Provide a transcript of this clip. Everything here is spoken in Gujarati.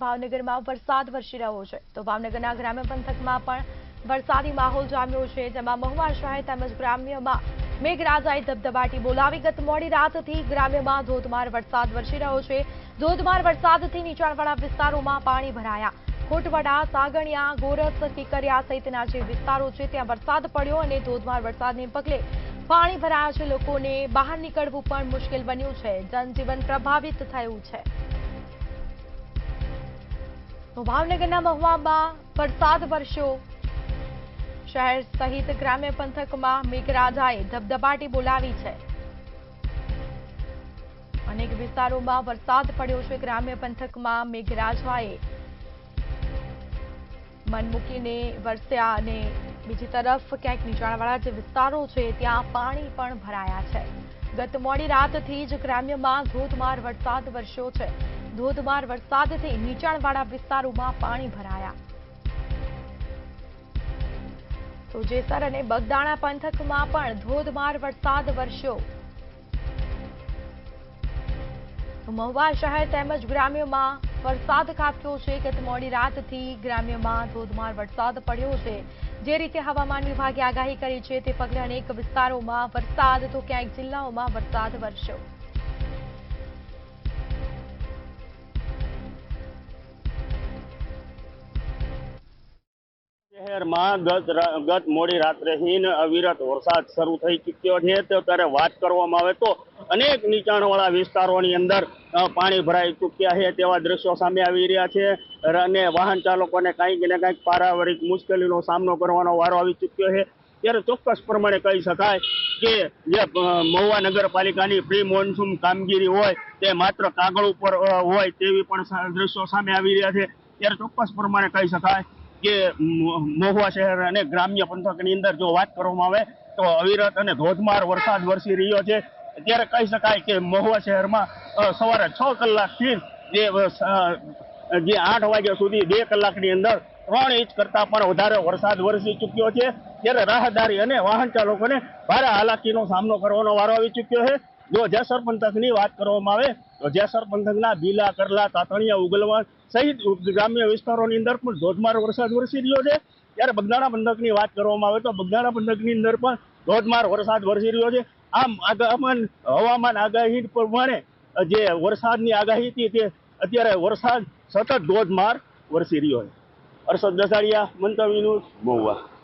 ભાવનગરમાં વરસાદ વરસી રહ્યો છે તો ભાવનગરના ગ્રામ્ય પંથકમાં પણ વરસાદી માહોલ જામ્યો છે, જેમાં મહુવા શહેર તેમજ ગ્રામ્યમાં મેઘરાજાએ ધબધબાટી બોલાવી. ગત મોડી રાતથી ગ્રામ્યમાં ધોધમાર વરસાદ વરસી રહ્યો છે. ધોધમાર વરસાદથી નીચાણવાળા વિસ્તારોમાં પાણી ભરાયા. કોટવડા, સાગણિયા, ગોરસ, કિકરિયા સહિતના જે વિસ્તારો છે ત્યાં વરસાદ પડ્યો અને ધોધમાર વરસાદને પગલે પાણી ભરાયા છે. લોકોને બહાર નીકળવું પણ મુશ્કેલ બન્યું છે. જનજીવન પ્રભાવિત થયું છે. તો ભાવનગરના મહુવામાં વરસાદ વરસ્યો. શહેર સહિત ગ્રામ્ય પંથકમાં મેઘરાજાએ ધબધબાટી બોલાવી છે. અનેક વિસ્તારોમાં વરસાદ પડ્યો છે. ગ્રામ્ય પંથકમાં મેઘરાજાએ મન મૂકીને વરસ્યા અને બીજી તરફ ક્યાંક નીચાણવાળા જે વિસ્તારો છે ત્યાં પાણી પણ ભરાયા છે. ગત મોડી રાતથી જ ગ્રામ્યમાં ધોધમાર વરસાદ વરસ્યો છે. ધોધમાર વરસાદથી નીચાણવાળા વિસ્તારોમાં પાણી ભરાયા. તો જેસર અને બગદાણા પંથકમાં પણ ધોધમાર વરસાદ વરસ્યો. મહુવા શહેર તેમજ ગ્રામ્યમાં વરસાદ ખાબક્યો છે. ગત મોડી રાતથી ગ્રામ્યમાં ધોધમાર વરસાદ પડ્યો છે. જે રીતે હવામાન વિભાગે આગાહી કરી છે તે પગલે અનેક વિસ્તારોમાં વરસાદ તો ક્યાંક જિલ્લાઓમાં વરસાદ વરસ્યો. શહેરમાં ગત મોડી રાત્રેથી અવિરત વરસાદ શરૂ થઈ ચૂક્યો છે. તો ત્યારે વાત કરવામાં આવે તો અનેક નીચાણવાળા વિસ્તારોની અંદર પાણી ભરાઈ ચૂક્યા છે તેવા દ્રશ્યો સામે આવી રહ્યા છે અને વાહન ચાલકોને કંઈક ને કંઈક પારિવારિક મુશ્કેલીનો સામનો કરવાનો વારો આવી ચૂક્યો છે. ત્યારે ચોક્કસ પ્રમાણે કહી શકાય કે જે મહુવા નગરપાલિકાની પ્રી મોન્સૂન કામગીરી હોય તે માત્ર કાગળ ઉપર હોય તેવી પણ દ્રશ્યો સામે આવી રહ્યા છે. ત્યારે ચોક્કસ પ્રમાણે કહી શકાય કે મહુવા શહેર અને ગ્રામ્ય પંથકની અંદર જો વાત કરવામાં આવે તો અવિરત અને ધોધમાર વરસાદ વરસી રહ્યો છે. ત્યારે કહી શકાય કે મહુવા શહેરમાં સવારે 6 કલાકથી જે 8 વાગ્યા સુધી 2 કલાકની અંદર 3 ઇંચ કરતા પણ વધારે વરસાદ વરસી ચૂક્યો છે. ત્યારે રાહદારી અને વાહન ચાલકોને ભારે હાલાકીનો સામનો કરવાનો વારો આવી ચૂક્યો છે. જો જેસર પંથકની વાત કરવામાં આવે તો જેસર પંથકના ભીલા, કરલા, તાતણિયા, ઉગલવાડ સહિત ગ્રામ્ય વિસ્તારોની અંદર પણ ધોધમાર વરસાદ વરસી રહ્યો છે. ત્યારે બગદાણા પંથકની વાત કરવામાં આવે તો બગદાણા પંથકની અંદર પણ ધોધમાર વરસાદ વરસી રહ્યો છે. આમ હવામાન આગાહી પ્રમાણે જે વરસાદની આગાહી હતી તે અત્યારે વરસાદ સતત ધોધમાર વરસી રહ્યો છે. હર્ષદ દસાડિયા, મંતવ્ય ન્યૂઝ, મહુવા.